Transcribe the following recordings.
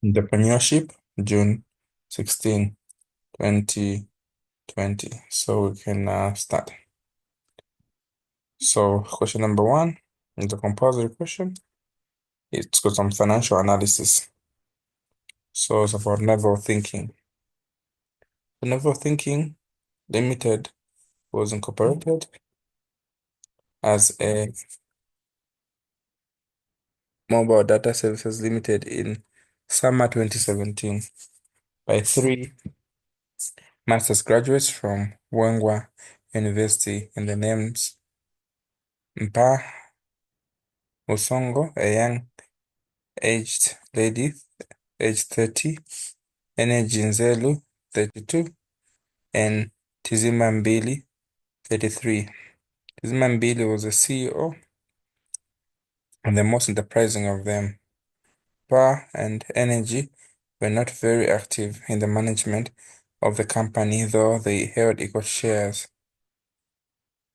Entrepreneurship, June 16, 2020. So we can start. So question number one is a compulsory question. It's got some financial analysis. So it's about Naval Thinking. The Naval Thinking Limited was incorporated as a mobile data services limited in summer 2017 by three master's graduates from Wengwa University in the names Mpa Musongo, a young aged lady, age 30, Energy Nzelu, 32, and Tizima Mbili, 33. Tizima Mbili was the CEO and the most enterprising of them. Power and Energy were not very active in the management of the company, though they held equal shares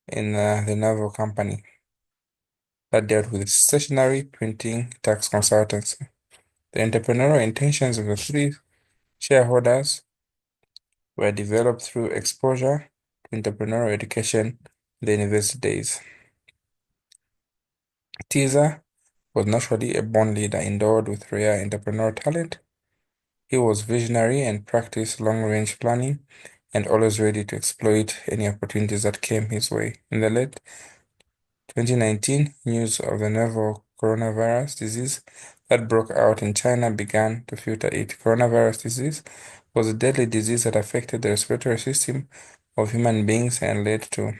in the naval company that dealt with stationery, printing, tax consultancy. The entrepreneurial intentions of the three shareholders were developed through exposure to entrepreneurial education in the university days. Teaser was naturally a born leader endowed with rare entrepreneurial talent. He was visionary and practiced long-range planning and always ready to exploit any opportunities that came his way. In the late 2019, news of the novel coronavirus disease that broke out in China began to filter it. Coronavirus disease was a deadly disease that affected the respiratory system of human beings and led to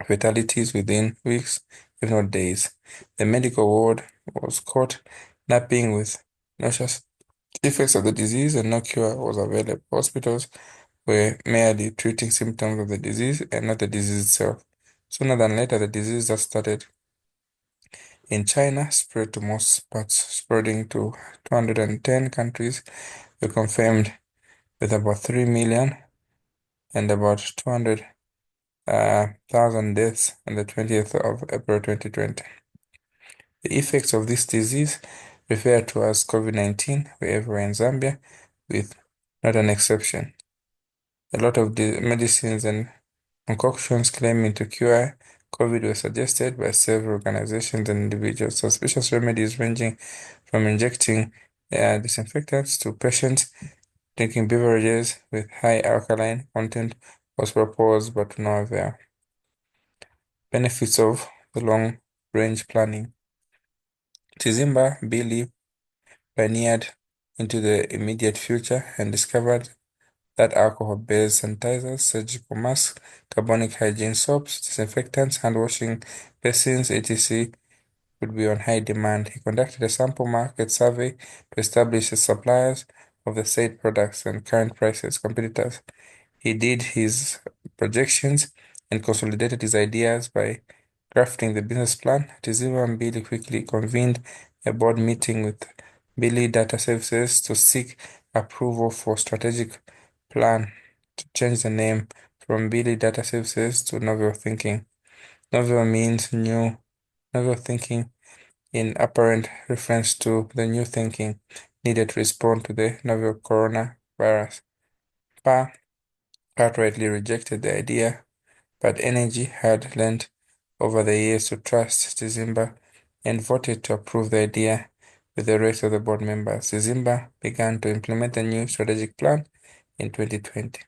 fatalities within weeks, if not days. The medical world was caught napping with nauseous effects of the disease and no cure was available. Hospitals were merely treating symptoms of the disease and not the disease itself. Sooner than later, the disease that started in China spread to most parts, spreading to 210 countries, were confirmed with about 3 million and about 200,000 deaths on the 20th of April 2020. The effects of this disease, referred to as COVID-19, were everywhere in Zambia, with not an exception. A lot of the medicines and concoctions claiming to cure COVID were suggested by several organizations and individuals. Suspicious remedies ranging from injecting disinfectants to patients drinking beverages with high alkaline content was proposed, but to no avail. Benefits of the long-range planning. Tizimba Billy pioneered into the immediate future and discovered that alcohol-based sanitizers, surgical masks, carbonic hygiene soaps, disinfectants, hand washing basins, etc. would be on high demand. He conducted a sample market survey to establish the suppliers of the said products and current prices, competitors. He did his projections and consolidated his ideas by crafting the business plan. Tizima and Billy quickly convened a board meeting with Billy Data Services to seek approval for strategic plan to change the name from Billy Data Services to Novel Thinking. Novel means new. Novel Thinking in apparent reference to the new thinking needed to respond to the novel coronavirus. Pa outrightly rejected the idea, but Energy had learned over the years to trust Tizimba and voted to approve the idea with the rest of the board members. Tizimba began to implement the new strategic plan in 2020.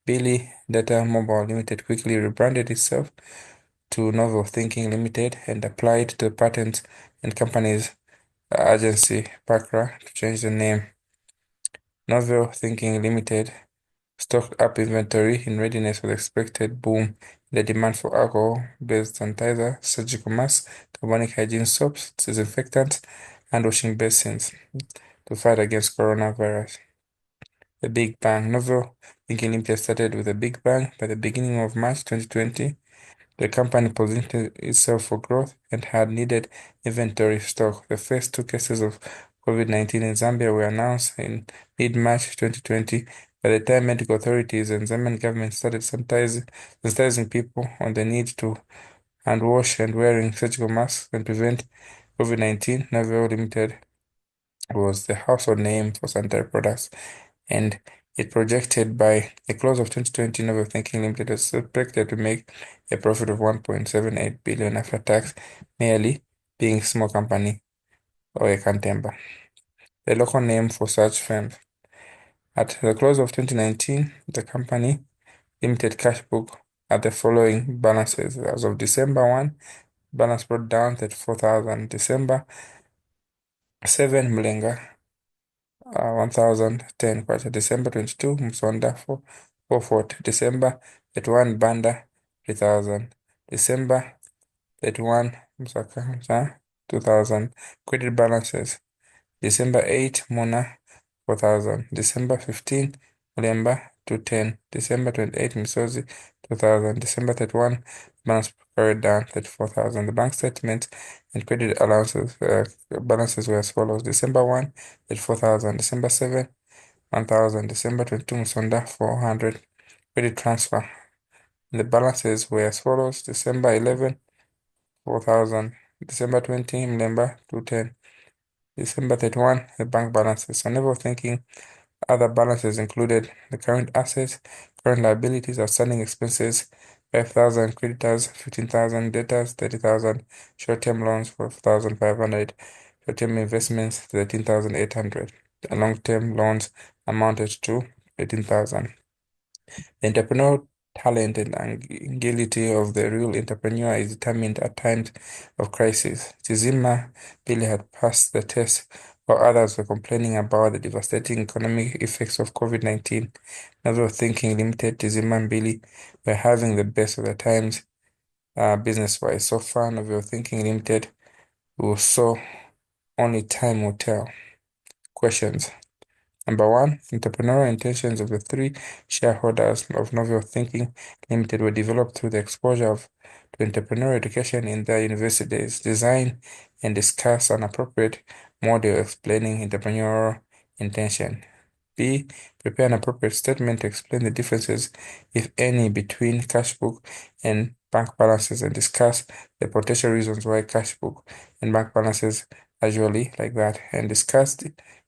Billy Data Mobile Limited quickly rebranded itself to Novel Thinking Limited and applied to the Patents and Companies Agency, PACRA, to change the name. Novel Thinking Limited stocked up inventory in readiness for the expected boom in the demand for alcohol-based sanitizer, surgical masks, carbonic hygiene soaps, disinfectants, and washing basins to fight against coronavirus. The Big Bang. Novel Thinking Limited started with a big bang by the beginning of March 2020. The company positioned itself for growth and had needed inventory stock. The first two cases of COVID-19 in Zambia were announced in mid-March 2020. By the time medical authorities and Zambian government started sensitizing people on the need to hand wash and wearing surgical masks and prevent COVID-19, Novel Limited was the household name for sanitary products, and it projected by the close of 2020, Novel Thinking Limited is expected to make a profit of 1.78 billion after tax, merely being a small company or a contemporary. The local name for such firms. At the close of 2019, the company limited cash book at the following balances. As of December 1, balance brought down 34,000. December 7, Mulenga 1010 kwacha. December 22, Msonda 440. December 31, Banda 3,000. December 31, Msaka 2,000. Credit balances. December 8, Mona 4,000. December 15, Mulemba 210. December 28, Misozi 2,000. December 31, balance carried down 34,000. The bank statement and credit allowances balances were as follows. December 1, 34,000. December 7, 1,000. December 22, Musonda 400. Credit transfer. The balances were as follows. December 11, 4,000. December 20, Mulemba 210. December 31, the bank balances. So never thinking other balances included the current assets, current liabilities, outstanding expenses, 5,000 creditors, 15,000 debtors, 30,000 short-term loans, 4,500 short-term investments, 13,800. The long-term loans amounted to 18,000. The entrepreneurial talent and agility of the real entrepreneur is determined at times of crisis. Tizima Billy had passed the test while others were complaining about the devastating economic effects of COVID-19. Never Thinking Limited, Tizima and Billy were having the best of their times business-wise. So far, Novel Thinking Limited will so only time will tell. Questions. Number one, entrepreneurial intentions of the three shareholders of Novel Thinking Limited were developed through the exposure to entrepreneurial education in their university days. Design and discuss an appropriate model explaining entrepreneurial intention. B. Prepare an appropriate statement to explain the differences, if any, between cash book and bank balances and discuss the potential reasons why cash book and bank balances are usually like that, and discuss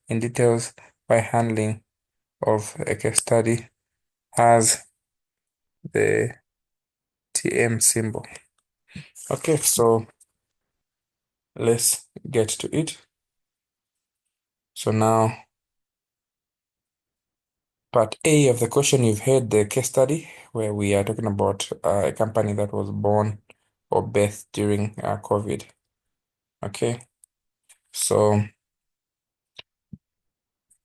in details why handling of a case study has the TM symbol. Okay, so let's get to it. So now, part A of the question, you've heard the case study where we are talking about a company that was born or birthed during COVID. Okay, so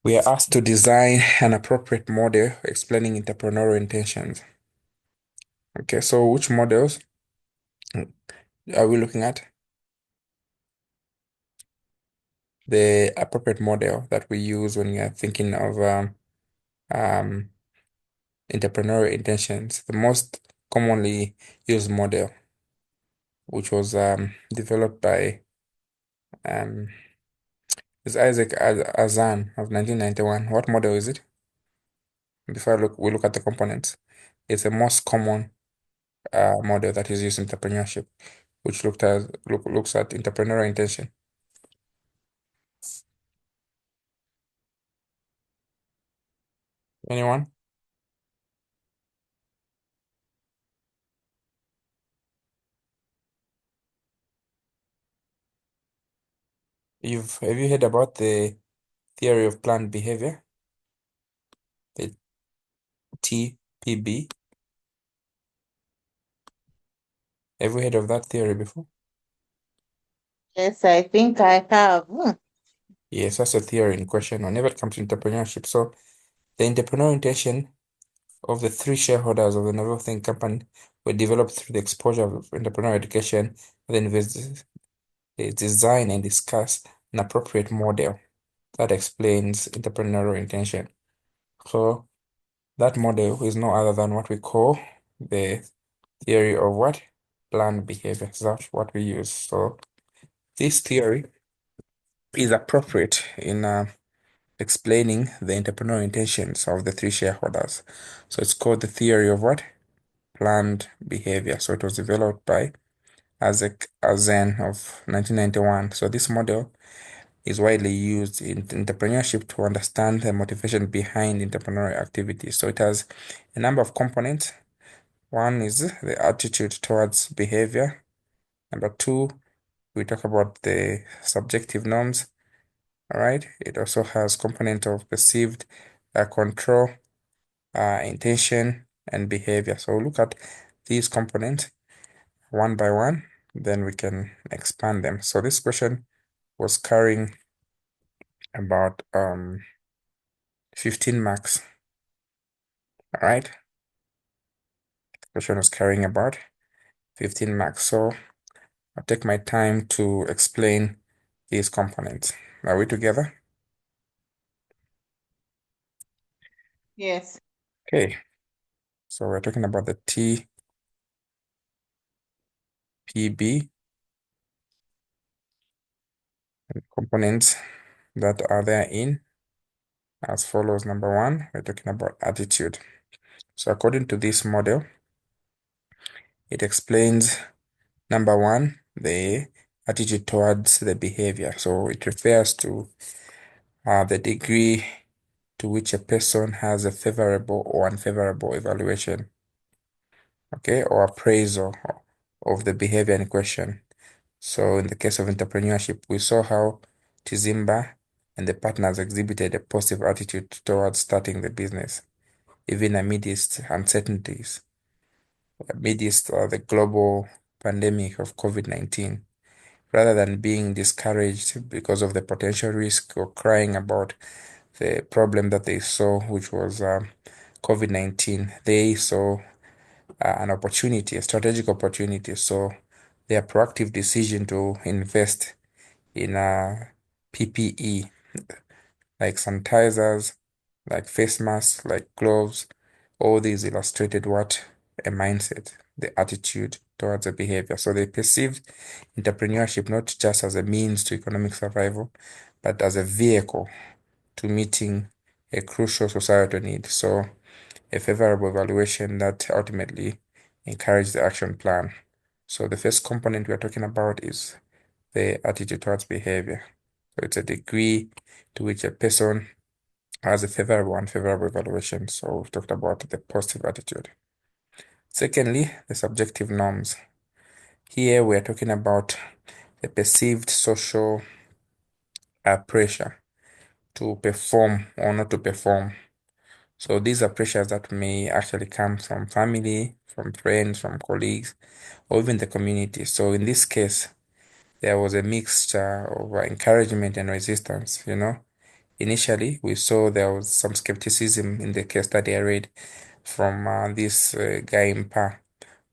we are asked to design an appropriate model explaining entrepreneurial intentions. Okay, so which models are we looking at? The appropriate model that we use when we are thinking of um, entrepreneurial intentions. The most commonly used model, which was developed by um, is Isaac Azan of 1991. What model is it? Before we look at the components, it's the most common model that is used in entrepreneurship, which looks at entrepreneurial intention. Anyone? Have you heard about the theory of planned behavior, the TPB? Have you heard of that theory before? Yes, I think I have. Yes, that's a theory in question whenever it comes to entrepreneurship. So the entrepreneurial intention of the three shareholders of the Novel Think company were developed through the exposure of entrepreneurial education, then they design and discuss an appropriate model that explains entrepreneurial intention. So that model is no other than what we call the theory of what? Planned behavior. So that's what we use. So this theory is appropriate in explaining the entrepreneurial intentions of the three shareholders. So it's called the theory of what? Planned behavior. So it was developed by Isaac Azen of 1991. So this model is widely used in entrepreneurship to understand the motivation behind entrepreneurial activities. So it has a number of components. One is the attitude towards behavior. Number two, we talk about the subjective norms. All right. It also has component of perceived control, intention, and behavior. So look at these components one by one, then we can expand them. So this question was carrying about 15 marks. All right. The question was carrying about 15 marks. So I'll take my time to explain these components. Are we together? Yes. Okay. So we're talking about the TPB and components that are there in as follows. Number one, we're talking about attitude. So according to this model, it explains number one, the attitude towards the behavior. So it refers to the degree to which a person has a favorable or unfavorable evaluation, okay, or appraisal of the behavior in question. So in the case of entrepreneurship, we saw how Tizimba and the partners exhibited a positive attitude towards starting the business, even amidst uncertainties, amidst the global pandemic of COVID-19. Rather than being discouraged because of the potential risk or crying about the problem that they saw, which was COVID-19, they saw an opportunity, a strategic opportunity. So their proactive decision to invest in PPE, like sanitizers, like face masks, like gloves, all these illustrated what a mindset, the attitude towards the behavior. So they perceived entrepreneurship not just as a means to economic survival, but as a vehicle to meeting a crucial societal need. So a favorable evaluation that ultimately encouraged the action plan. So the first component we are talking about is the attitude towards behavior. So it's a degree to which a person has a favorable and unfavorable evaluation. So we've talked about the positive attitude. Secondly, the subjective norms. Here we are talking about the perceived social pressure to perform or not to perform. So these are pressures that may actually come from family, from friends, from colleagues, or even the community. So in this case, there was a mixture of encouragement and resistance, you know. Initially, we saw there was some skepticism in the case study I read from this guy in Pa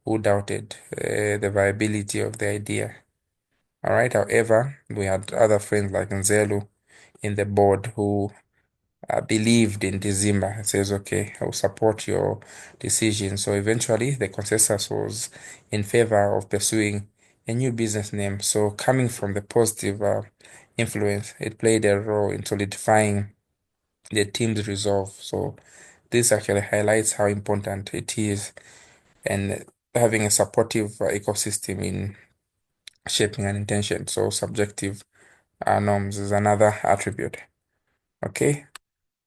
who doubted the viability of the idea. All right. However, we had other friends like Nzelu in the board who believed in December. It says, okay, I will support your decision. So eventually, the consensus was in favor of pursuing a new business name. So coming from the positive influence, it played a role in solidifying the team's resolve. So this actually highlights how important it is and having a supportive ecosystem in shaping an intention. So subjective norms is another attribute, okay,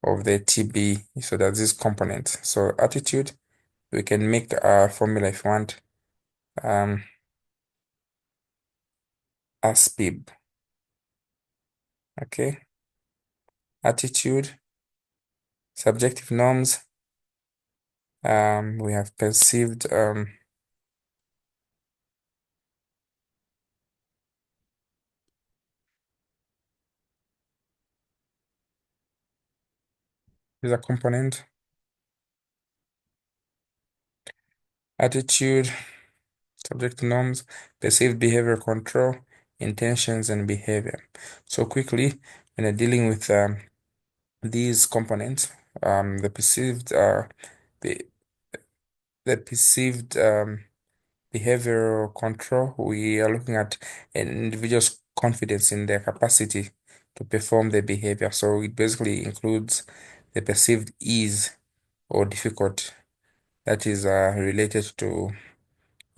of the TB. So that's this component. So attitude, we can make a formula if you want. Um, ASPIB, okay. Attitude, subjective norms. We have perceived is a component. Attitude, subjective norms, perceived behavior control, intentions, and behavior. So quickly, when you're dealing with these components, the perceived the the perceived behavioral control, we are looking at an individual's confidence in their capacity to perform their behavior. So it basically includes the perceived ease or difficult that is related to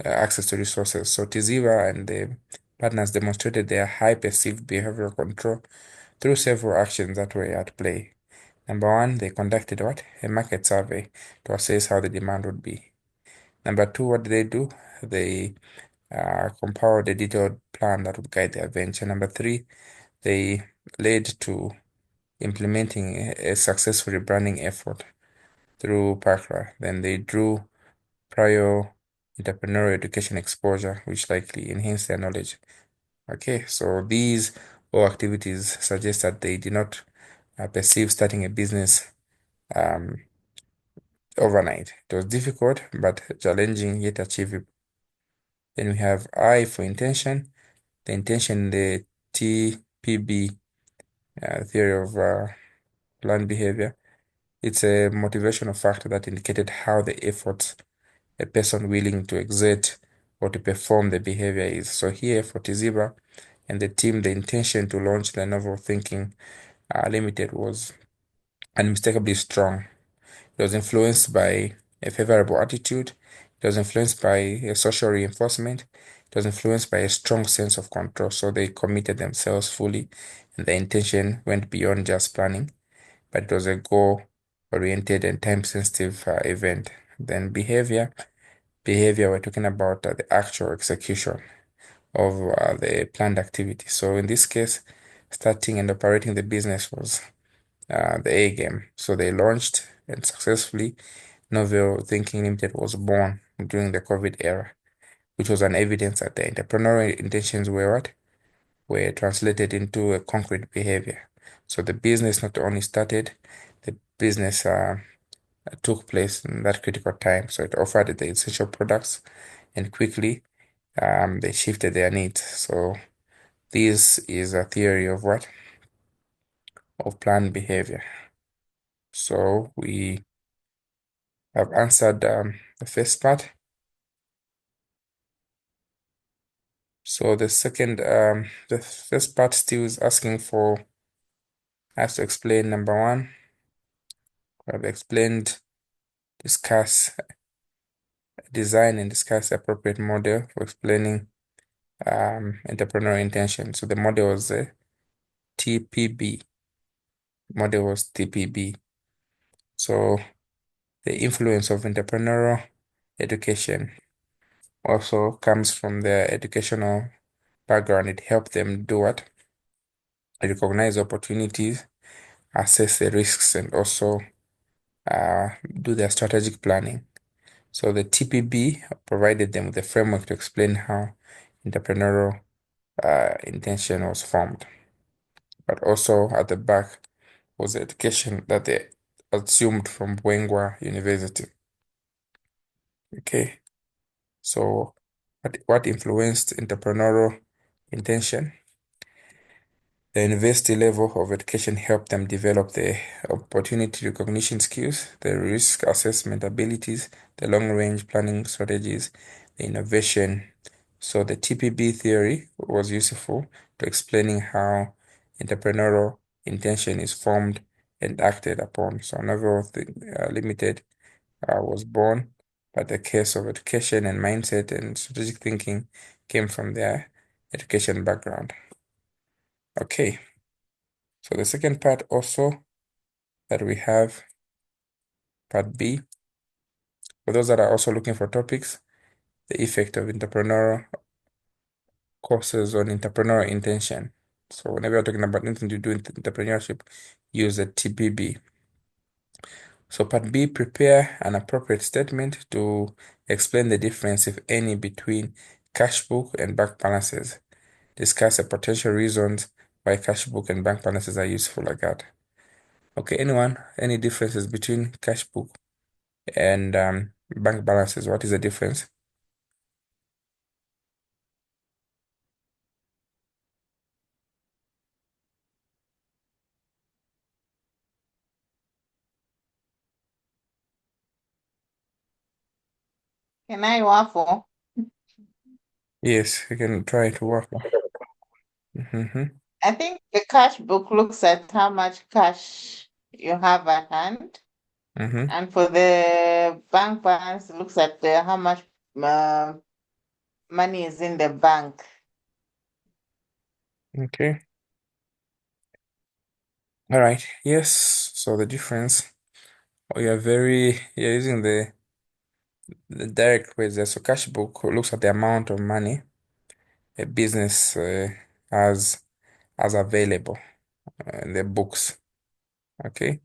access to resources. So Tiziva and the Partners demonstrated their high perceived behavioral control through several actions that were at play. Number one, they conducted what? A market survey to assess how the demand would be. Number two, what did they do? They compiled a detailed plan that would guide their venture. Number three, they led to implementing a successful rebranding effort through Pakra. Then they drew prior entrepreneurial education exposure, which likely enhanced their knowledge. Okay, so these all activities suggest that they did not perceive starting a business um, overnight. It was difficult but challenging yet achievable. Then we have I for intention. The intention, the TPB theory of planned behavior. It's a motivational factor that indicated how the efforts a person willing to exert or to perform the behavior is. So here for Tiziba and the team, the intention to launch the novel thinking limited was unmistakably strong. It was influenced by a favorable attitude. It was influenced by a social reinforcement. It was influenced by a strong sense of control. So they committed themselves fully, and the intention went beyond just planning, but it was a goal-oriented and time-sensitive event. Then behavior, we're talking about the actual execution of the planned activity. So in this case, starting and operating the business was the A game. So they launched and successfully Novel Thinking Limited was born during the COVID era, which was an evidence that the entrepreneurial intentions were what? Were translated into a concrete behavior. So the business not only started, the business took place in that critical time. So it offered the essential products and quickly they shifted their needs. So this is a theory of what? Of planned behavior. So we have answered the first part. So the first part still is asking for us to explain number one. We have explained, discuss, design, and discuss the appropriate model for explaining entrepreneurial intention. So the model was the TPB. Model was TPB. So the influence of entrepreneurial education also comes from their educational background. It helped them do what? Recognize opportunities, assess the risks, and also do their strategic planning. So the TPB provided them with a framework to explain how entrepreneurial intention was formed. But also at the back was the education that they assumed from Wengwa University. Okay, so what influenced entrepreneurial intention? The university level of education helped them develop the opportunity recognition skills, the risk assessment abilities, the long range planning strategies, the innovation. So the TPB theory was useful to explaining how entrepreneurial intention is formed and acted upon. So Novel Limited was born, but the case of education and mindset and strategic thinking came from their education background. Okay. So the second part also that we have, part B, for those that are also looking for topics, the effect of entrepreneurial courses on entrepreneurial intention. So whenever you're talking about anything to do with entrepreneurship, use the TPB. So part B, prepare an appropriate statement to explain the difference, if any, between cash book and bank balances. Discuss the potential reasons why cash book and bank balances are useful like that. Okay, anyone? Any differences between cash book and bank balances? What is the difference? Can I waffle? Yes, you can try to work on. Mm-hmm. I think the cash book looks at how much cash you have at hand, Mm-hmm. and for the bank balance, it looks at how much uh, money is in the bank. Okay. All right. Yes. So the difference, you're using the direct ways there. So cash book looks at the amount of money a business has as available in the books. Okay.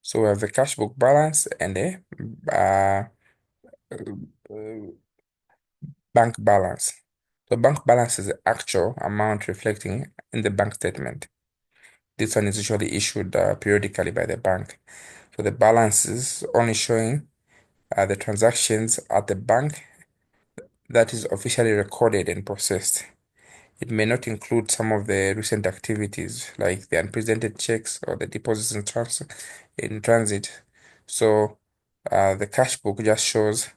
So we have the cash book balance and the uh, uh, bank balance. So bank balance is the actual amount reflecting in the bank statement. This one is usually issued periodically by the bank. So the balance is only showing the transactions at the bank that is officially recorded and processed. It may not include some of the recent activities like the unpresented checks or the deposits in transit. So the cash book just shows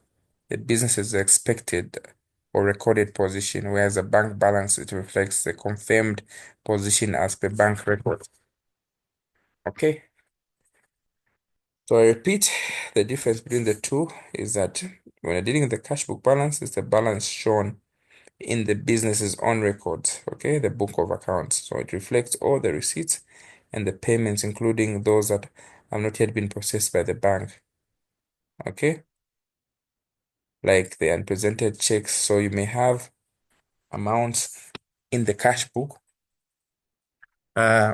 the business's expected or recorded position, whereas the bank balance it reflects the confirmed position as per bank record. Okay, so I repeat, the difference between the two is that when you're dealing with the cash book balance, it's the balance shown in the business's own records, okay, the book of accounts. So it reflects all the receipts and the payments, including those that have not yet been processed by the bank, okay, like the unpresented checks. So you may have amounts in the cash book uh,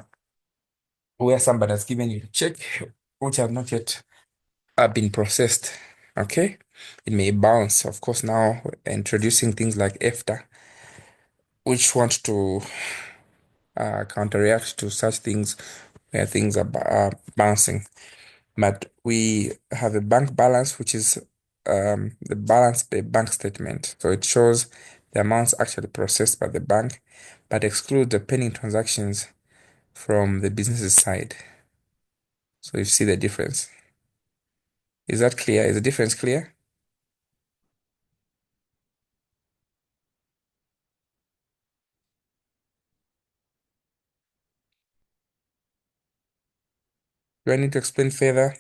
where somebody has given you a check which have not yet been processed, okay. It may bounce. Of course, now introducing things like EFTA, which want to counteract to such things where things are bouncing. But we have a bank balance, which is the balance per bank statement. So it shows the amounts actually processed by the bank, but excludes the pending transactions from the business's side. So you see the difference. Is that clear? Is the difference clear? Do I need to explain further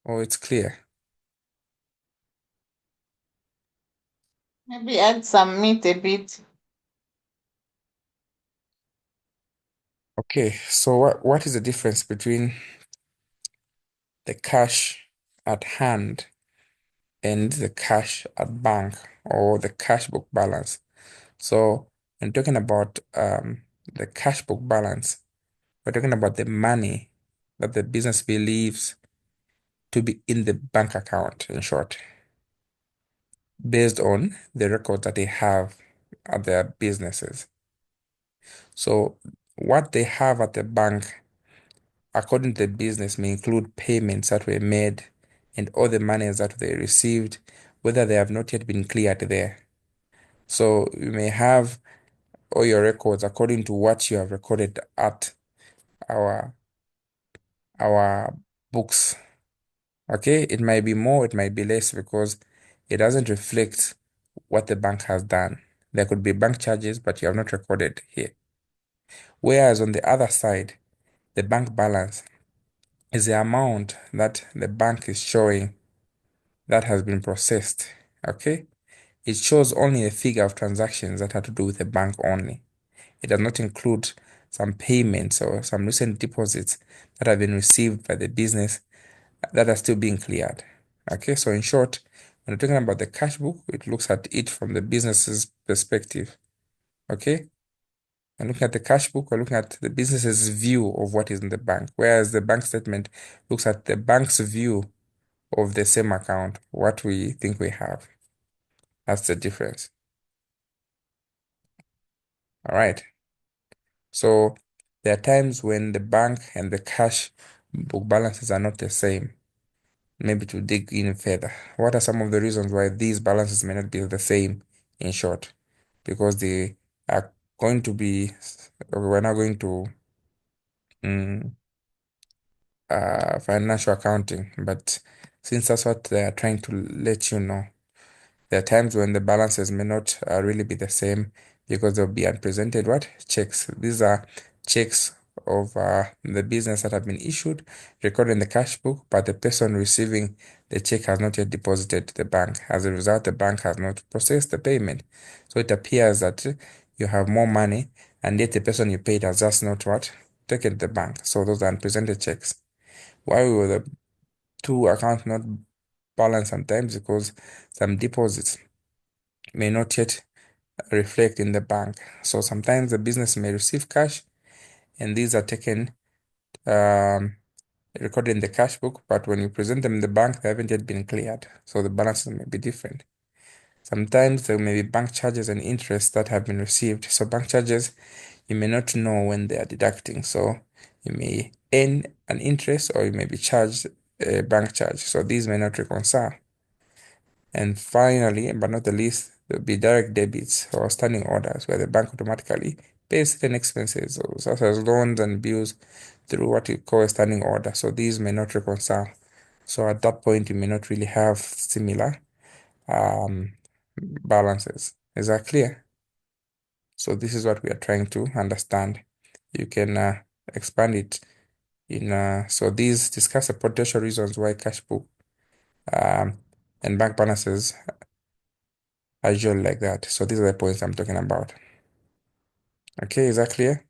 or it's clear? Maybe add some meat a bit. Okay, so what is the difference between the cash at hand and the cash at bank or the cash book balance? So when talking about the cash book balance, we're talking about the money that the business believes to be in the bank account, in short, based on the records that they have at their businesses. So what they have at the bank, according to the business, may include payments that were made and all the monies that they received, whether they have not yet been cleared there. So you may have all your records according to what you have recorded at our our books. Okay, it might be more, it might be less because it doesn't reflect what the bank has done. There could be bank charges, but you have not recorded here. Whereas on the other side, the bank balance is the amount that the bank is showing that has been processed. Okay, it shows only a figure of transactions that have to do with the bank only. It does not include some payments or some recent deposits that have been received by the business that are still being cleared. Okay, so in short, when we're talking about the cash book, it looks at it from the business's perspective. Okay, and looking at the cash book, we're looking at the business's view of what is in the bank, whereas the bank statement looks at the bank's view of the same account, what we think we have. That's the difference. All right. So there are times when the bank and the cash book balances are not the same. Maybe to dig in further, what are some of the reasons why these balances may not be the same in short? Because they are going to be, we're not going to mm, financial accounting, but since that's what they are trying to let you know, there are times when the balances may not really be the same because there'll be unpresented what? Checks. These are checks of the business that have been issued, recorded in the cash book, but the person receiving the check has not yet deposited to the bank. As a result, the bank has not processed the payment. So it appears that you have more money, and yet the person you paid has just not what? Taken the bank. So those are unpresented checks. Why will the two accounts not balance sometimes? Because some deposits may not yet reflect in the bank. So sometimes the business may receive cash, and these are taken, um, recorded in the cash book, but when you present them in the bank, they haven't yet been cleared. So the balances may be different. Sometimes there may be bank charges and interest that have been received. So bank charges, you may not know when they are deducting. So you may earn an interest or you may be charged a bank charge. So these may not reconcile. And finally, but not the least, there will be direct debits or standing orders where the bank automatically pays certain expenses, so such as loans and bills, through what you call a standing order. So these may not reconcile. So at that point, you may not really have similar um, balances. Is that clear? So this is what we are trying to understand. You can expand it in so these discuss the potential reasons why cash book um, and bank balances are usually like that. So these are the points I'm talking about. Okay, is that clear?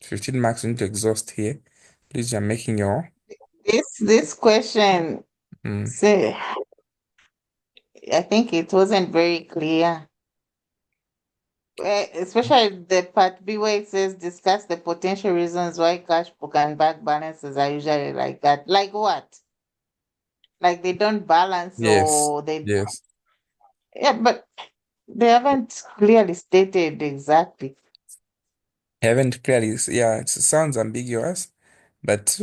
15 marks you need to exhaust here. Please, you're making your This question, mm, say, I think it wasn't very clear. Especially the part B where it says discuss the potential reasons why cash book and bank balances are usually like that. Like what? Like they don't balance yes, or they, yes. yeah, but they haven't clearly stated exactly. I haven't clearly, yeah, it sounds ambiguous, but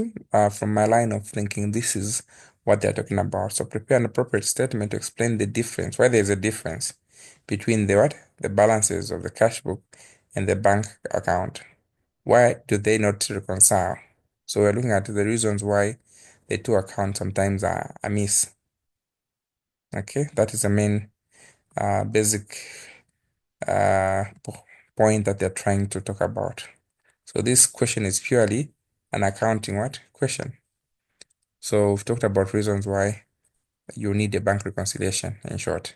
from my line of thinking, this is what they're talking about. So prepare an appropriate statement to explain the difference, why there's a difference between the what? The balances of the cash book and the bank account. Why do they not reconcile? So we're looking at the reasons why the two accounts sometimes are amiss. Okay, that is the main basic point that they're trying to talk about. So this question is purely an accounting what question. So we've talked about reasons why you need a bank reconciliation in short.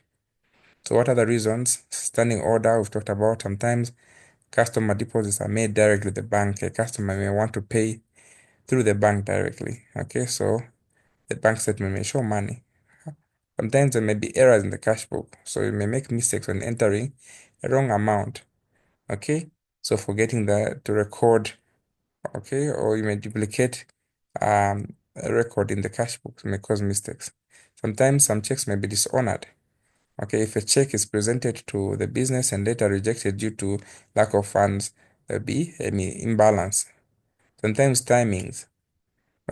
So what are the reasons? Standing order, we've talked about sometimes customer deposits are made directly with the bank. A customer may want to pay through the bank directly. Okay, so the bank statement may show money. Sometimes there may be errors in the cash book, so you may make mistakes when entering a wrong amount. Okay, so forgetting to record, okay, or you may duplicate a record in the cash book may cause mistakes. Sometimes some checks may be dishonored. Okay, if a check is presented to the business and later rejected due to lack of funds, there'll be an imbalance. Sometimes timings.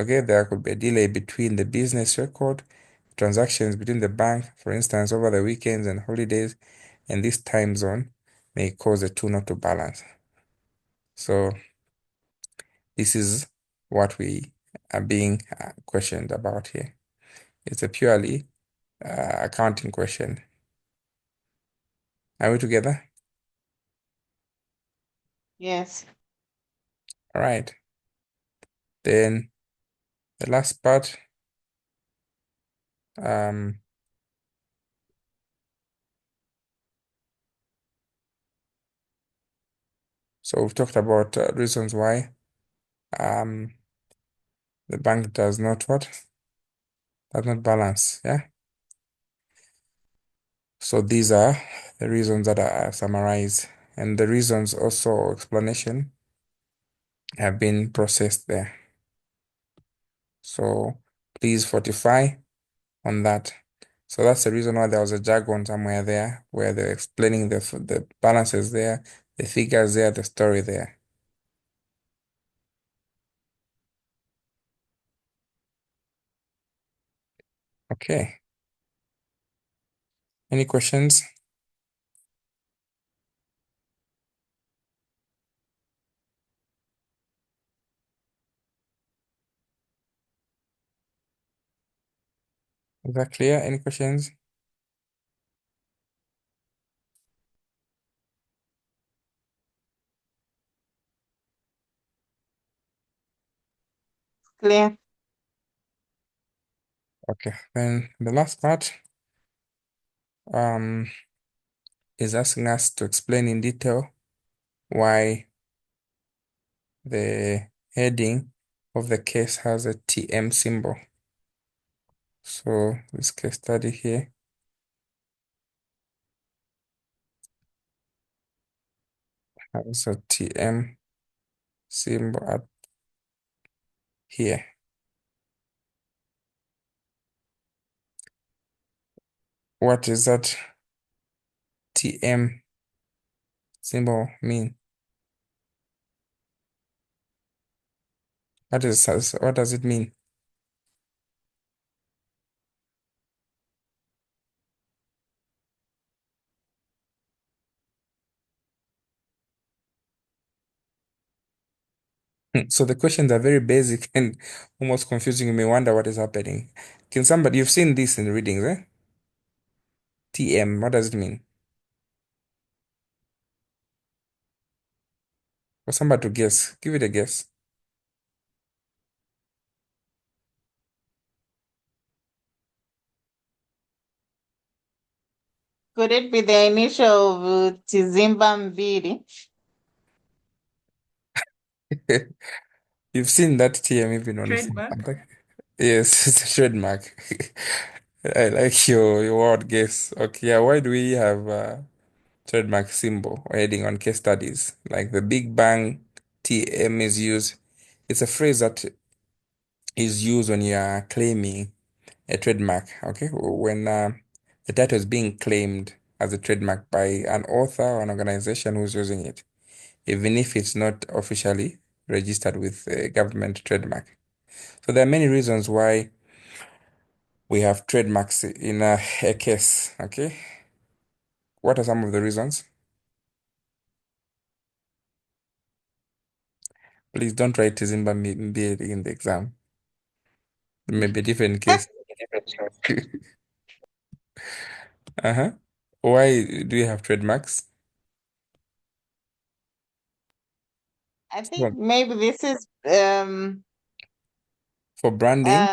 Okay, there could be a delay between the business record, transactions between the bank, for instance, over the weekends and holidays, and this time zone may cause the two not to balance. So this is what we are being questioned about here. It's a purely accounting question. Are we together? Yes. All right. Then the last part, um, so we've talked about reasons why um, the bank does not what? Does not balance. Yeah. So these are the reasons that are summarized, and the reasons also explanation have been processed there. So please fortify on that. So that's the reason why there was a jargon somewhere there where they're explaining the balances there, the figures there, the story there. Okay. Any questions? Is that clear? Any questions? Clear. Okay. Then the last part um is asking us to explain in detail why the heading of the case has a TM symbol. So this case study here has a TM symbol at here. What does that TM symbol mean? What does it mean? So the questions are very basic and almost confusing. You may wonder what is happening. Can somebody, you've seen this in readings, eh? TM, what does it mean? For somebody to guess, give it a guess. Could it be the initial of Tizimba Mbiri? You've seen that TM even on Trademark. something. Yes, it's a trademark. I like your word guess. Okay, yeah, why do we have a trademark symbol or heading on case studies? Like the Big Bang TM is used. It's a phrase that is used when you are claiming a trademark. Okay, when the title is being claimed as a trademark by an author or an organization who's using it, even if it's not officially registered with a government trademark. So there are many reasons why we have trademarks in a case. Okay, what are some of the reasons? Please don't write Tizimba MBA in the exam. It may be a different case. Uh-huh. Why do you have trademarks? I think Well, maybe this is for branding,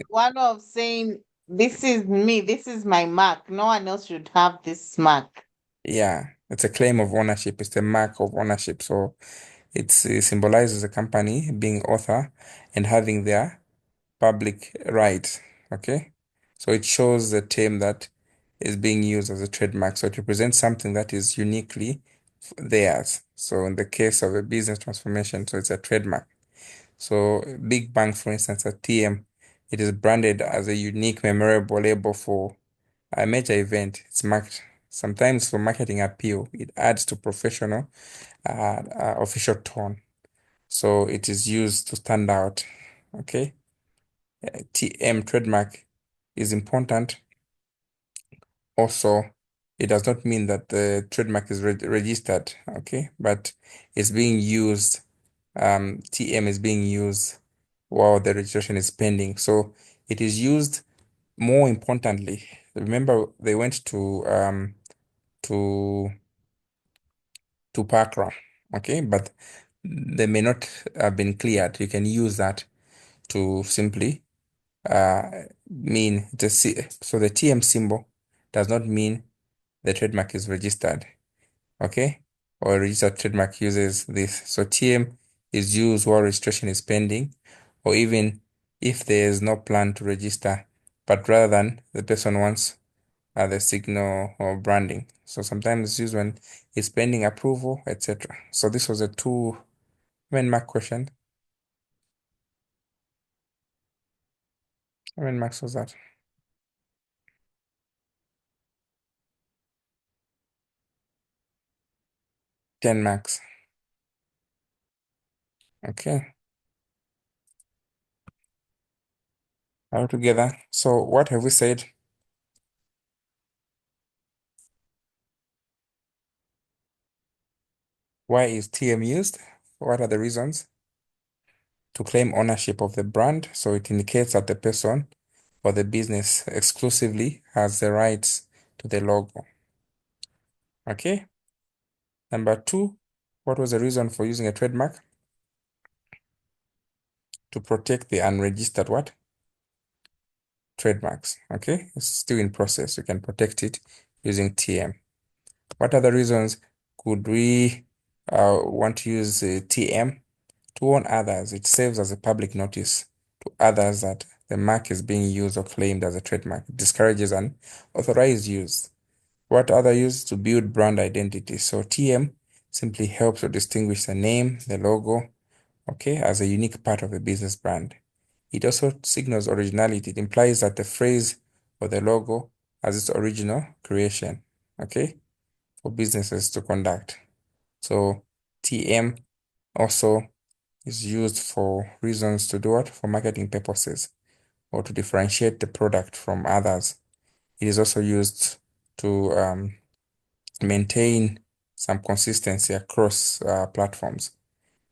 one of saying this is me, this is my mark. No one else should have this mark. yeah, it's a claim of ownership. It's a mark of ownership. So it symbolizes a company being author and having their public rights. Okay, so it shows the term that is being used as a trademark. So it represents something that is uniquely theirs. So in the case of a business transformation, so it's a trademark. So Big Bang, for instance, a TM, it is branded as a unique, memorable label for a major event. It's marked sometimes for marketing appeal. It adds to professional, official tone. So it is used to stand out. Okay. TM trademark is important. Also, it does not mean that the trademark is registered. Okay. But it's being used. TM is being used while the registration is pending. So it is used more importantly. Remember, they went to to Pakra, okay, but they may not have been cleared. You can use that to simply uh, mean so the TM symbol does not mean the trademark is registered, okay, or a registered trademark uses this. So TM is used while registration is pending, or even if there is no plan to register, but rather than the person wants the signal or branding. So sometimes it's used when it's pending approval, etc. So this was a two main mark question. How many marks was that? 10 marks. Okay, all together. So what have we said? Why is TM used? What are the reasons? To claim ownership of the brand. So it indicates that the person or the business exclusively has the rights to the logo. Okay. Number two, what was the reason for using a trademark? To protect the unregistered what? Trademarks. Okay. It's still in process. You can protect it using TM. What other reasons could we want to use TM to warn others. It serves as a public notice to others that the mark is being used or claimed as a trademark. It discourages unauthorized use. What other use? To build brand identity. So TM simply helps to distinguish the name, the logo, okay, as a unique part of the business brand. It also signals originality. It implies that the phrase or the logo has its original creation, okay, for businesses to conduct. So TM also is used for reasons to do what? For marketing purposes or to differentiate the product from others. It is also used to maintain some consistency across platforms.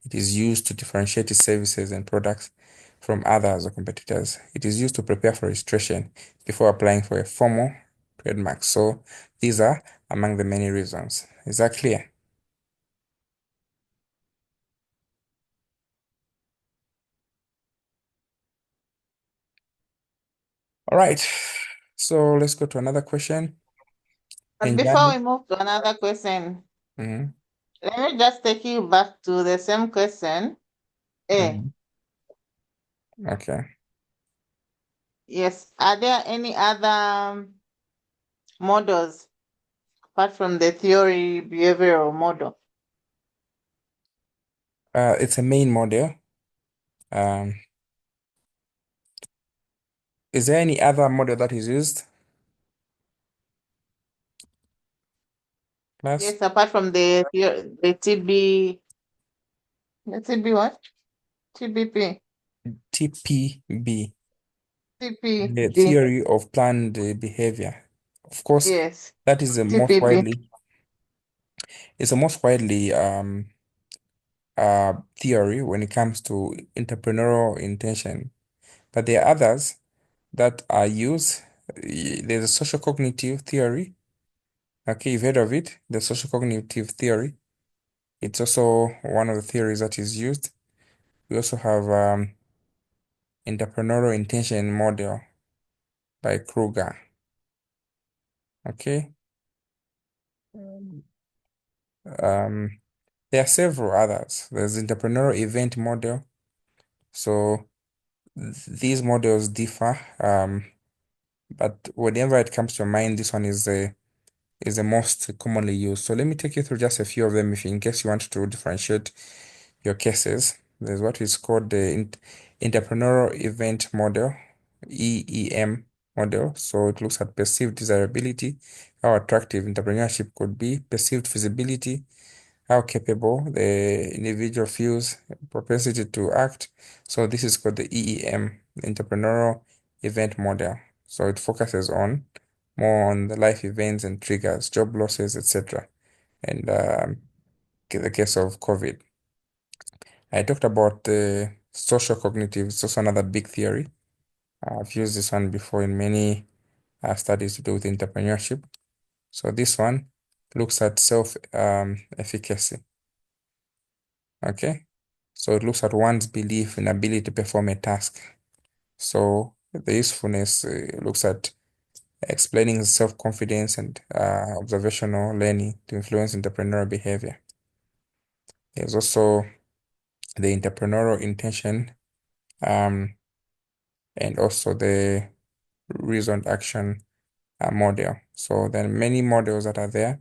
It is used to differentiate its services and products from others or competitors. It is used to prepare for registration before applying for a formal trademark. So these are among the many reasons. Is that clear? All right. So let's go to another question. But before Benjani. we move to another question, Mhm, let me just take you back to the same question. Eh, mhm. Okay. yes. Are there any other models apart from the theory behavioral model? It's a main model. Um, is there any other model that is used, class? Yes, apart from the TB what? TBP. TPB, the TPB. theory of planned behavior. Of course, Yes. that is the most TPB. widely, it's the most widely theory when it comes to entrepreneurial intention. But there are others that are used. There's a social cognitive theory. Okay, you've heard of it, the social cognitive theory. It's also one of the theories that is used. We also have entrepreneurial intention model by Kruger. Okay. Um, there are several others. There's entrepreneurial event model. So these models differ. But whenever it comes to mind, this one is the most commonly used. So let me take you through just a few of them if in case you want to differentiate your cases. There's what is called the entrepreneurial event model, EEM model. So it looks at perceived desirability, how attractive entrepreneurship could be, perceived feasibility, how capable the individual feels, propensity to act. So this is called the EEM, the entrepreneurial event model. So it focuses on more on the life events and triggers, job losses, etc. And the case of COVID. I talked about the social cognitive. It's also another big theory. I've used this one before in many studies to do with entrepreneurship. So this one looks at self efficacy. Okay. So it looks at one's belief in ability to perform a task. So the usefulness looks at explaining self-confidence and observational learning to influence entrepreneurial behavior. There's also the entrepreneurial intention um, and also the reasoned action model. So there are many models that are there.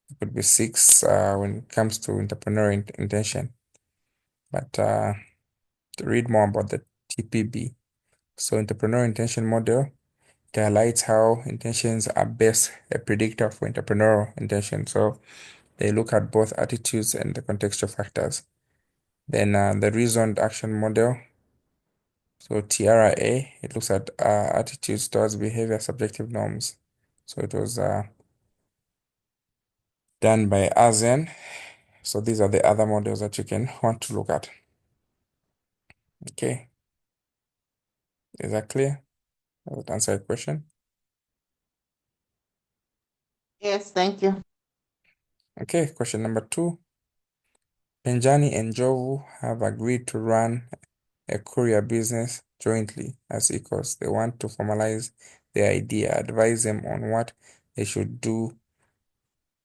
It could be six when it comes to entrepreneurial intention. But to read more about the TPB, so entrepreneurial intention model, it highlights how intentions are best a predictor for entrepreneurial intention. So they look at both attitudes and the contextual factors. Then the reasoned action model, so TRA, it looks at attitudes towards behavior, subjective norms. So it was done by ASEAN. So these are the other models that you can want to look at. Okay, is that clear? Does that answer your question? Yes, thank you. Okay, question number 2. Benjani and Jovu have agreed to run a courier business jointly as equals. They want to formalize their idea, advise them on what they should do,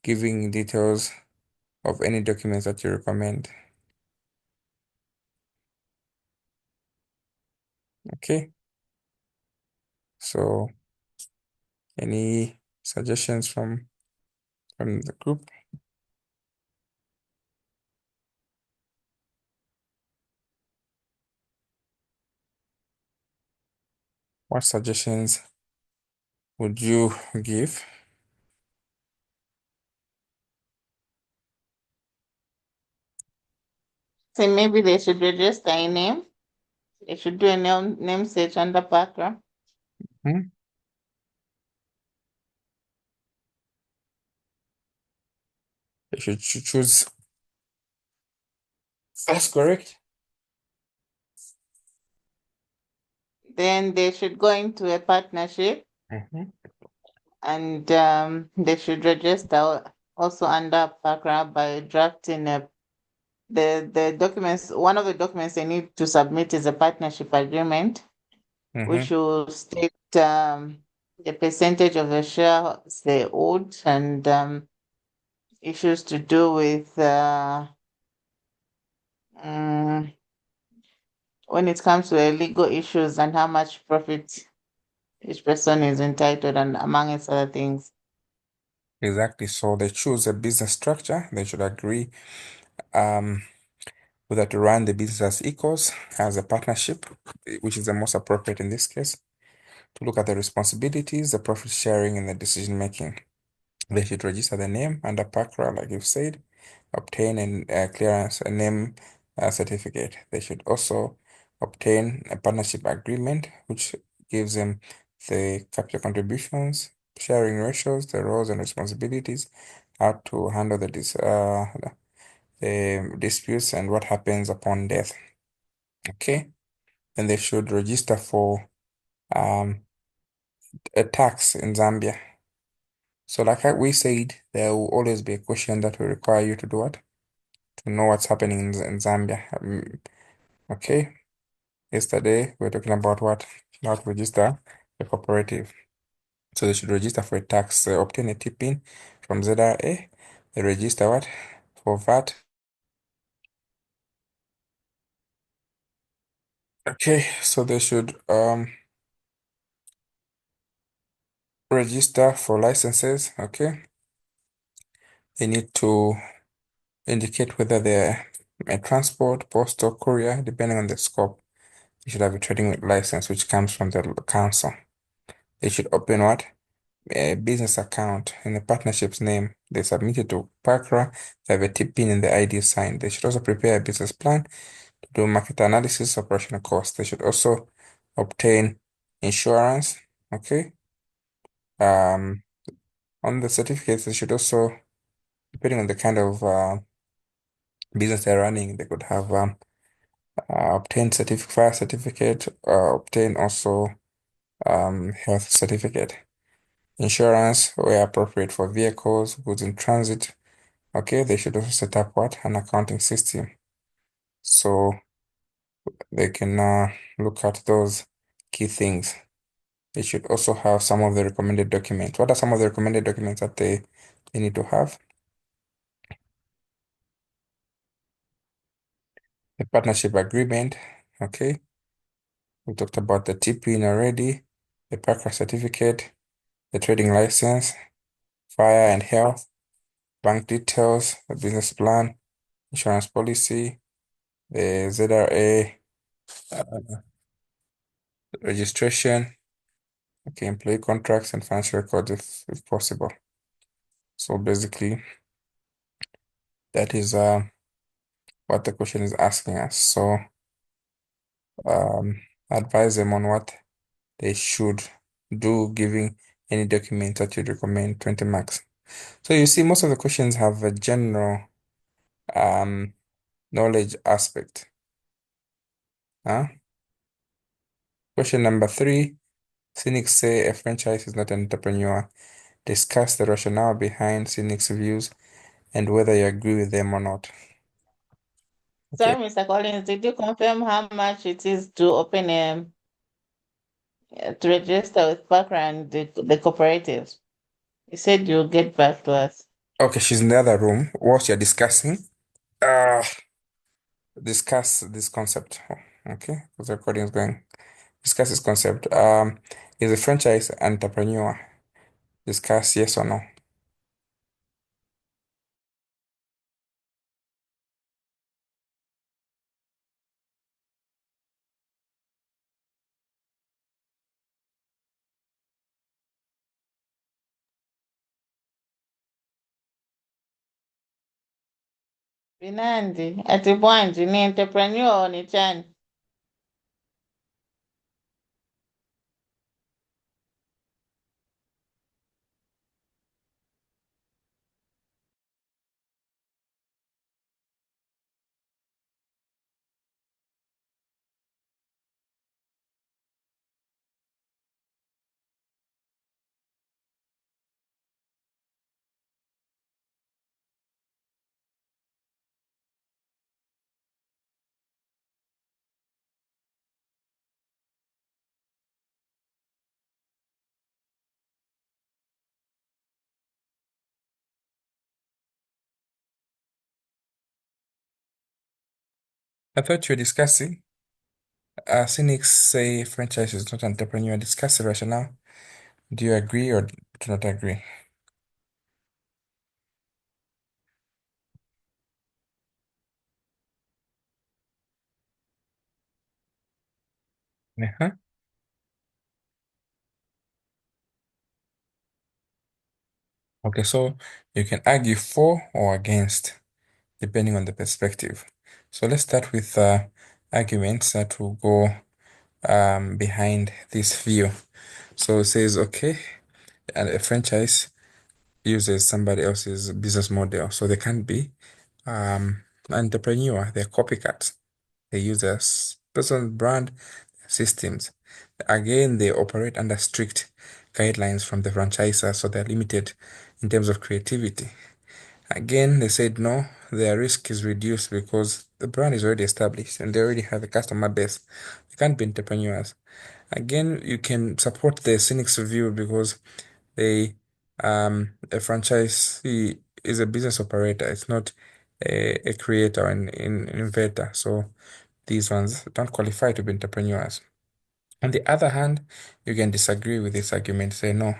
giving details of any documents that you recommend. Okay, so any suggestions from the group? What suggestions would you give? So maybe they should register a name. They should do a name search under background. Hmm? They should choose. That's correct. Then they should go into a partnership Mhm. and they should register also under background by drafting the documents. One of the documents they need to submit is a partnership agreement, which Mhm. will state the percentage of the shares they owed and issues to do with mm, when it comes to legal issues and how much profit each person is entitled, and among its other things. Exactly. So they choose a business structure. They should agree um, whether to run the business as equals, as a partnership, which is the most appropriate in this case, to look at the responsibilities, the profit sharing, and the decision making. They should register the name under PACRA, like you've said, obtain a clearance, a name certificate. They should also obtain a partnership agreement, which gives them the capital contributions, sharing ratios, the roles and responsibilities, how to handle the disputes, and what happens upon death. Okay, then they should register for um, a tax in Zambia. So, like we said, there will always be a question that will require you to do what? To know what's happening in Zambia. Okay, yesterday we were talking about what? How to register a cooperative. So they should register for a tax, obtain a tip-in from ZRA. They register what? For VAT. Okay, so they should register for licenses. Okay, they need to indicate whether they're a transport, post, or courier, depending on the scope. You should have a trading license, which comes from the council. They should open what? A business account in the partnership's name. They submit it to PACRA. They have a tip-in and the ID signed. They should also prepare a business plan to do market analysis, operational costs. They should also obtain insurance. Okay. Um, on the certificates, they should also, depending on the kind of business they're running, they could have obtain fire certificate, obtain also health certificate. Insurance where appropriate for vehicles, goods in transit. Okay, they should also set up what? An accounting system. So they can look at those key things. They should also have some of the recommended documents. What are some of the recommended documents that they need to have? The partnership agreement. Okay, we talked about the TPIN already, the Parker certificate, the trading license, fire and health, bank details, the business plan, insurance policy, the ZRA registration, okay, employee contracts and financial records if possible. So basically, that is what the question is asking us. So um, advise them on what they should do, giving any document that you'd recommend 20 marks. So you see, most of the questions have a general um, knowledge aspect. Huh? Question number 3, cynics say a franchise is not an entrepreneur. Discuss the rationale behind cynics' views and whether you agree with them or not. Okay. Sorry, Mr. Collins, did you confirm how much it is to open to register with background the cooperatives? You said you'll get back to us. Okay, she's in the other room. What you're discussing? Uh, discuss this concept. Oh, okay, because the recording is going. Discuss this concept. Is a franchise entrepreneur? Discuss yes or no. Binandi, ati bwanji ni entrepreneur ni chani. I thought you were discussing. Cynics say franchise is not entrepreneur. Discuss the rationale. Do you agree or do not agree? Uh-huh. Okay, so you can argue for or against, depending on the perspective. So let's start with arguments that will go behind this view. So it says, okay, and a franchise uses somebody else's business model, so they can't be entrepreneur. They're copycats. They use a personal brand systems. Again, they operate under strict guidelines from the franchisor, so they're limited in terms of creativity. Again, they said no, their risk is reduced because the brand is already established and they already have a customer base. They can't be entrepreneurs. Again, you can support the cynics view because they a franchisee is a business operator. It's not a creator and an inventor. So these ones don't qualify to be entrepreneurs. On the other hand, you can disagree with this argument, say no,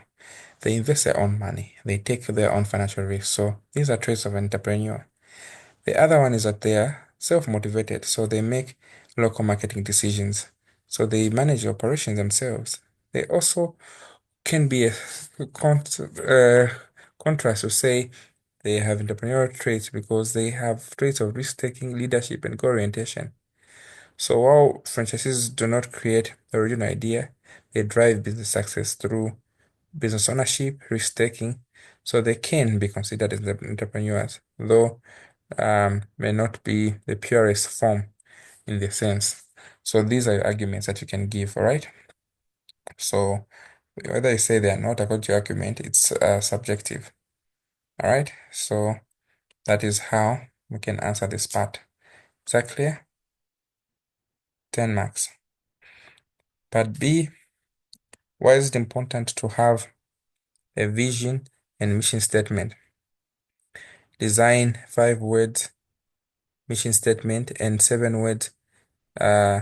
they invest their own money, they take their own financial risk. So these are traits of an entrepreneur. The other one is that they are self-motivated, so they make local marketing decisions. So they manage operations themselves. They also can be a contrast to say they have entrepreneurial traits because they have traits of risk-taking, leadership, and goal-orientation. So while franchises do not create the original idea, they drive business success through business ownership, risk-taking, so they can be considered as entrepreneurs, though may not be the purest form in the sense. So these are arguments that you can give, all right? So whether you say they are not according to your argument, it's subjective, all right? So that is how we can answer this part. Is that clear? 10 marks. Part B, why is it important to have a vision and mission statement? Design 5 words mission statement and 7 words uh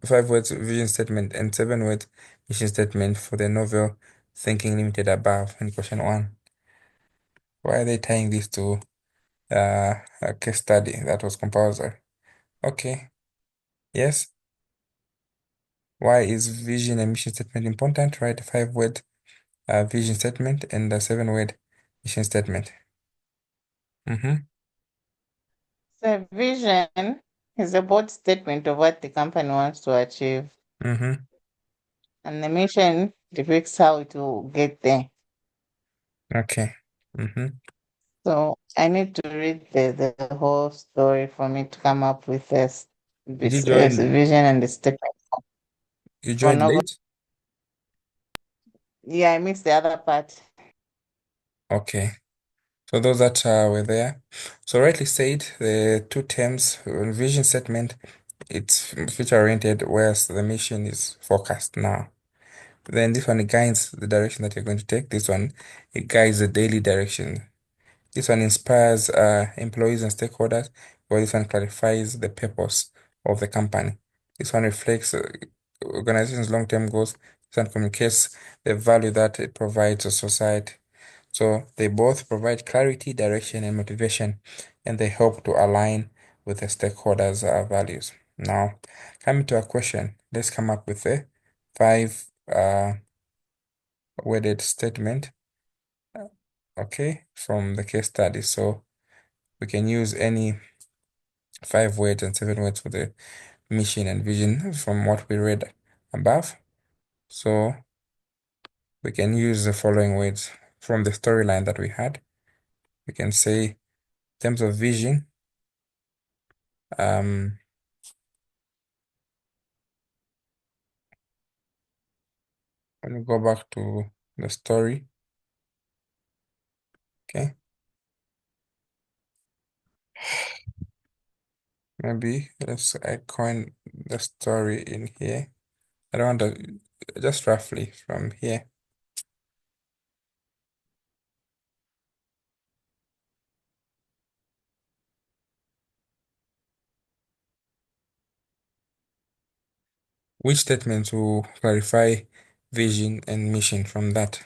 5 words vision statement and 7 words mission statement for the novel Thinking Limited above in question one. Why are they tying this to a case study that was compulsory? Okay, yes. Why is vision and mission statement important? Write a 5 word vision statement and a 7 word mission statement. Mm-hmm. So vision is a bold statement of what the company wants to achieve, Mm-hmm. and the mission depicts how it will get there. Okay. Mm-hmm. So I need to read the whole story for me to come up with Did you this join? vision and the statement You for joined novel. late? Yeah, I missed the other part. Okay. So those that were there. So rightly said, the two terms, vision statement, it's future oriented, whereas the mission is focused now. Then this one guides the direction that you're going to take. This one, it guides the daily direction. This one inspires employees and stakeholders, while this one clarifies the purpose of the company. This one reflects organization's long-term goals. This one communicates the value that it provides to society. So they both provide clarity, direction, and motivation, and they help to align with the stakeholders' values. Now, coming to a question, let's come up with a five worded statement, okay, from the case study. So we can use any 5 words and 7 words for the mission and vision from what we read above. So we can use the following words from the storyline that we had. We can say, in terms of vision, um, let me go back to the story. Okay, maybe let's I coin the story in here. I don't want to just roughly from here. Which statements will clarify vision and mission from that?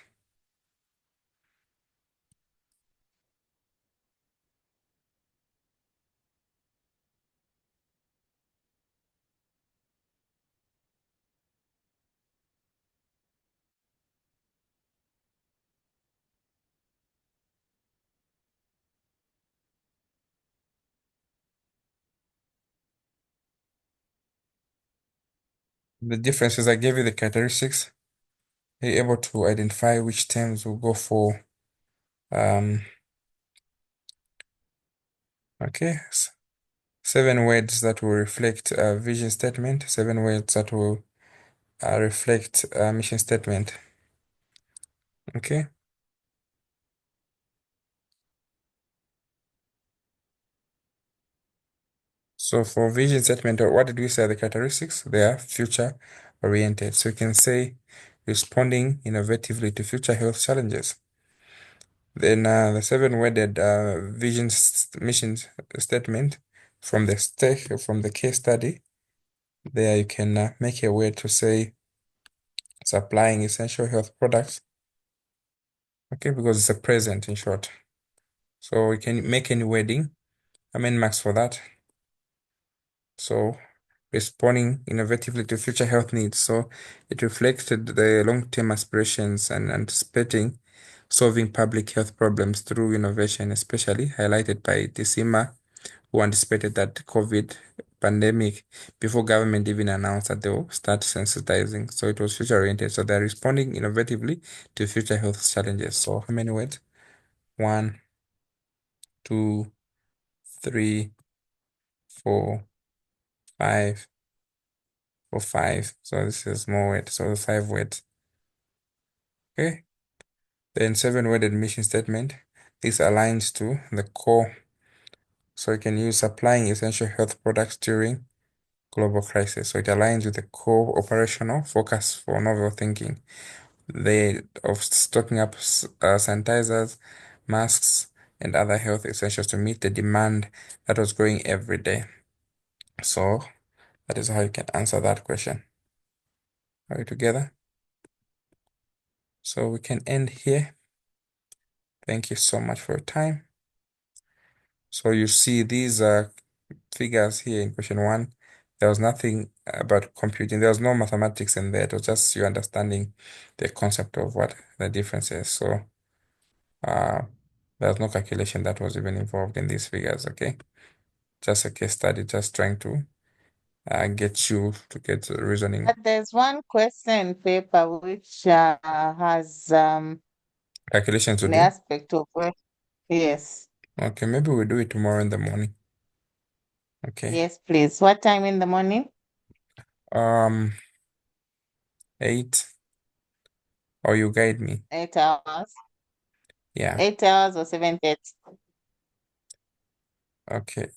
The difference is I gave you the characteristics. You're able to identify which terms will go for okay. 7 words that will reflect a vision statement, 7 words that will reflect a mission statement. Okay. So for vision statement, what did we say are the characteristics? They are future oriented. So you can say responding innovatively to future health challenges. Then the 7 worded mission statement from the case study. There you can make a word to say supplying essential health products. Okay, because it's a present in short. So we can make any wording. I mean marks for that. So responding innovatively to future health needs. So it reflected the long-term aspirations and anticipating solving public health problems through innovation, especially highlighted by DCIMA, who anticipated that COVID pandemic before government even announced that they will start sensitizing. So it was future oriented. So they're responding innovatively to future health challenges. So how many words? 1, 2, 3, 4, 5, for 5. So this is more words. So 5 words. Okay. Then 7 worded mission statement. This aligns to the core. So you can use supplying essential health products during global crisis. So it aligns with the core operational focus for novel thinking. They of stocking up sanitizers, masks, and other health essentials to meet the demand that was growing every day. So that is how you can answer that question. Are we together? So we can end here. Thank you so much for your time. So you see these figures here in question 1. There was nothing about computing. There was no mathematics in there. It was just you understanding the concept of what the difference is. So uh, there was no calculation that was even involved in these figures. Okay, just a case study, just trying to get you to get reasoning But there's one question paper which has calculations to an do. aspect of where, yes, Okay, maybe we'll do it tomorrow in the morning. Okay. yes, please. What time in the morning? Um, 8, or you guide me. 8 hours. Yeah. 8 hours or 7:30. Okay.